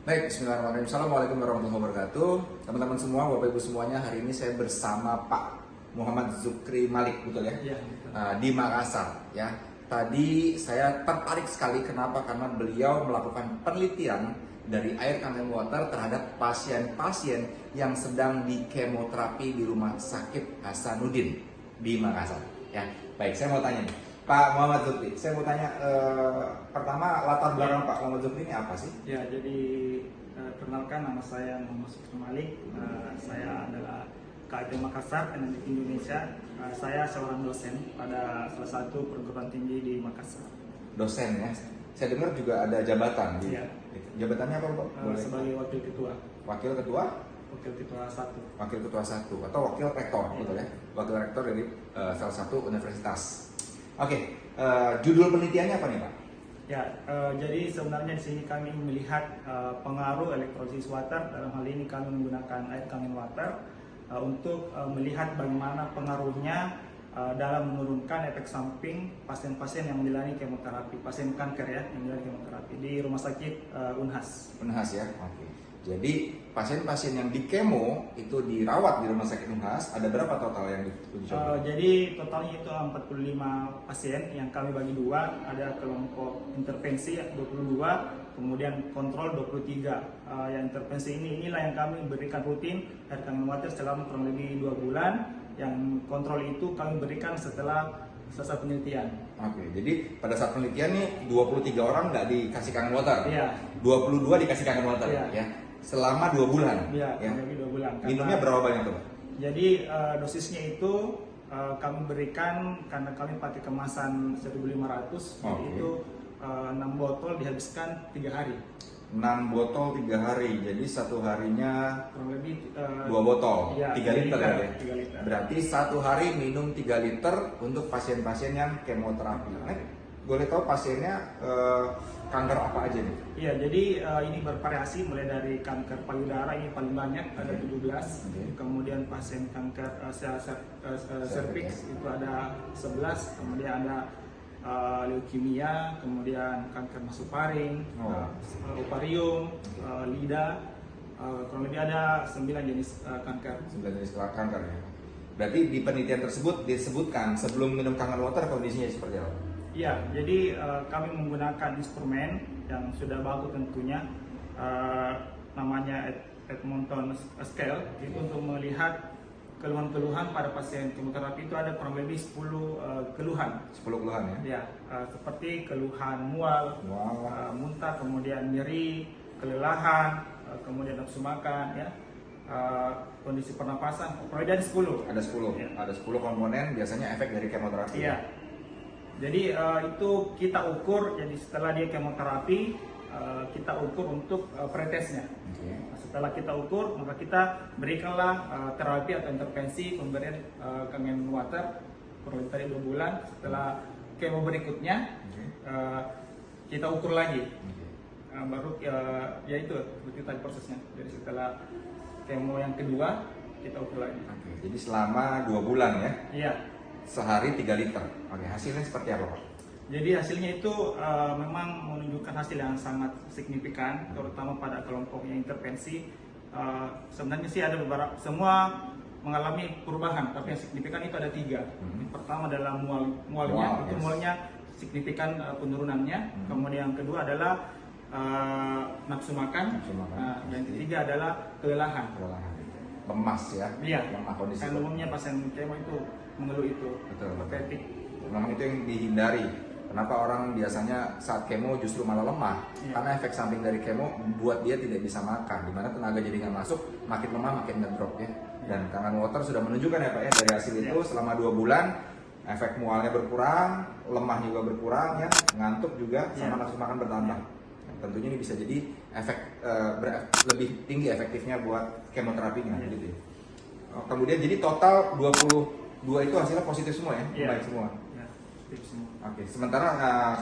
Baik, bismillahirrahmanirrahim. Assalamualaikum warahmatullahi wabarakatuh. Teman-teman semua, Bapak Ibu semuanya, hari ini saya bersama Pak Muhammad Zukri Malik, betul ya? Iya, betul. Di Makassar ya. Tadi saya tertarik sekali, kenapa? Karena beliau melakukan penelitian dari air kangen water terhadap pasien-pasien yang sedang di kemoterapi di Rumah Sakit Hasanuddin di Makassar. Ya, baik. Saya mau tanya nih, Pak Muhammad Zukri. Saya mau tanya pertama, latar belakang Pak Muhammad Zukri ini apa sih? Ya, jadi perkenalkan, nama saya Muhammad Zukri Malik. Saya adalah KIP Makassar, Indonesia. Saya seorang dosen pada salah satu perguruan tinggi di Makassar. Dosen ya. Saya dengar juga ada jabatan di Iya. jabatannya apa Pak? Sebagai wakil ketua. Wakil ketua? Wakil ketua 1. Wakil ketua 1 atau wakil rektor, betul ya? Wakil rektor dari salah satu universitas. Oke, judul penelitiannya apa nih Pak? Ya, jadi sebenarnya di sini kami melihat pengaruh elektrolisis water. Dalam hal ini kami menggunakan air kangen water untuk melihat bagaimana pengaruhnya dalam menurunkan efek samping pasien-pasien yang menjalani kemoterapi, pasien kanker ya, yang menjalani kemoterapi di Rumah Sakit Unhas. Unhas ya, oke. Jadi pasien-pasien yang di kemo itu dirawat di Rumah Sakit Unhas, ada berapa total yang dicoba? Jadi totalnya itu 45 pasien yang kami bagi dua, ada kelompok intervensi 22, kemudian kontrol 23. Yang intervensi inilah yang kami berikan rutin air kangen water selama kurang lebih 2 bulan. Yang kontrol itu kami berikan setelah selesai penelitian. Oke, jadi pada saat penelitian nih 23 orang nggak dikasih kangen water, Iya. 22 dikasih kangen water, Iya. ya. Selama 2 bulan. Iya, Ya. kurang lebih 2 bulan. Minumnya berapa banyak tuh Pak? Jadi dosisnya itu kami berikan karena kami pakai kemasan 1.500, jadi Oke. itu 6 botol dihabiskan 3 hari. 6 botol 3 hari, jadi satu harinya Kurang lebih 2 botol, iya, 3 liter ya? 3 liter. Berarti satu hari minum 3 liter untuk pasien-pasien yang kemoterapi. Nah, boleh tahu pasiennya kanker apa aja nih? Iya, jadi ini bervariasi mulai dari kanker payudara, ini paling banyak ada 17. Oke. Kemudian pasien kanker cervix itu ada 11. Kemudian ada leukemia, kemudian kanker nasofaring, ovarium, lidah. Kurang lebih ada 9 jenis kanker. 9 jenis kanker ya. Berarti di penelitian tersebut disebutkan sebelum minum kanker water kondisinya seperti apa? Iya, jadi kami menggunakan instrumen yang sudah bagus tentunya, namanya Edmonton Scale, itu untuk melihat keluhan-keluhan pada pasien kemoterapi. Itu ada kurang lebih 10 keluhan. 10 keluhan ya? Ya, seperti keluhan mual, muntah, kemudian nyeri, kelelahan, kemudian nafsu makan, ya, kondisi pernapasan. Kurang lebih ada 10. Ada 10. Ya. Ada 10 komponen biasanya efek dari kemoterapi. Iya. Jadi itu kita ukur, jadi setelah dia kemoterapi kita ukur untuk pretesnya. Oke. Setelah kita ukur, maka kita berikanlah terapi atau intervensi pemberian kangen water kurang lebih tadi 2 bulan. Setelah kemo berikutnya kita ukur lagi. Baru ya itu seperti tadi prosesnya. Jadi setelah kemo yang kedua kita ukur lagi. Oke. Jadi selama 2 bulan ya? Iya. Sehari 3 liter. Oke, hasilnya seperti apa Pak? Jadi hasilnya itu memang menunjukkan hasil yang sangat signifikan, terutama pada kelompok yang intervensi. Sebenarnya sih ada beberapa, semua mengalami perubahan, tapi yang signifikan itu ada 3. Pertama adalah mualnya, itu mualnya signifikan penurunannya. Kemudian yang kedua adalah nafsu makan. Yang ketiga adalah kelelahan. Lemas ya? Iya. Lemah kondisi. Kan umumnya pasien kemo itu mengeluh itu. Betul. Fatigue. Memang itu yang dihindari. Kenapa orang biasanya saat kemo justru malah lemah? Iya. Karena efek samping dari kemo membuat dia tidak bisa makan, dimana tenaga jadi nggak masuk, makin lemah makin ngedrop ya. Dan kangen water sudah menunjukkan ya Pak ya, dari hasil itu selama 2 bulan efek mualnya berkurang, lemah juga berkurang ya, ngantuk juga, sama nafsu makan bertambah. Tentunya ini bisa jadi efek lebih tinggi efektifnya buat kemoterapinya gitu ya. Kemudian jadi total 22 itu hasilnya positif semua ya, baik semua. Ya, positif semua. Oke, sementara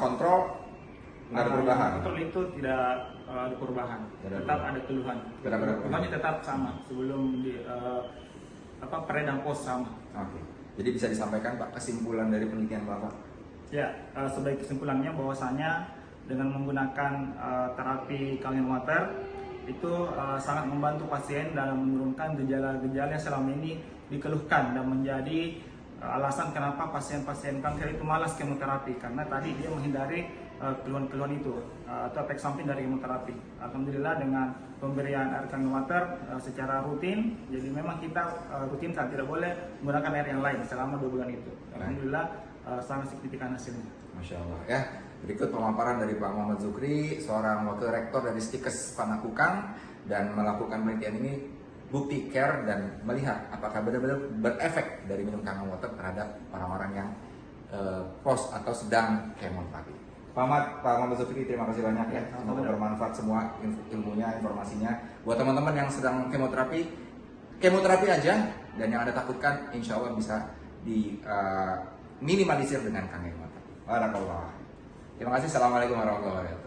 kontrol nggak ada perubahan. Kontrol itu tidak ada perubahan, tetap ada keluhan. Keluhannya tetap sama sebelum di peredam pos sama. Oke, jadi bisa disampaikan Pak kesimpulan dari penelitian Bapak? Ya, sebagai kesimpulannya bahwasanya dengan menggunakan terapi kangen water itu sangat membantu pasien dalam menurunkan gejala-gejala yang selama ini dikeluhkan dan menjadi alasan kenapa pasien-pasien kanker itu malas kemoterapi, karena tadi dia menghindari keluhan-keluhan itu atau efek samping dari kemoterapi. Alhamdulillah dengan pemberian air kangen water secara rutin, jadi memang kita rutinkan, tidak boleh menggunakan air yang lain selama 2 bulan itu. Alhamdulillah sangat signifikan hasilnya. Masya Allah ya. Berikut pemaparan dari Pak Muhammad Zukri, seorang wakil rektor dari Stikes Panakukang, dan melakukan penelitian ini bukti care dan melihat apakah benar-benar berefek dari minum kangen water terhadap orang-orang yang post atau sedang kemoterapi. Pak Muhammad Zukri, terima kasih banyak ya. Semoga bermanfaat semua ilmunya, informasinya. Buat teman-teman yang sedang kemoterapi aja, dan yang Anda takutkan, insya Allah bisa diminimalisir dengan kangen water. Barakallah. Terima kasih. Assalamualaikum warahmatullahi wabarakatuh.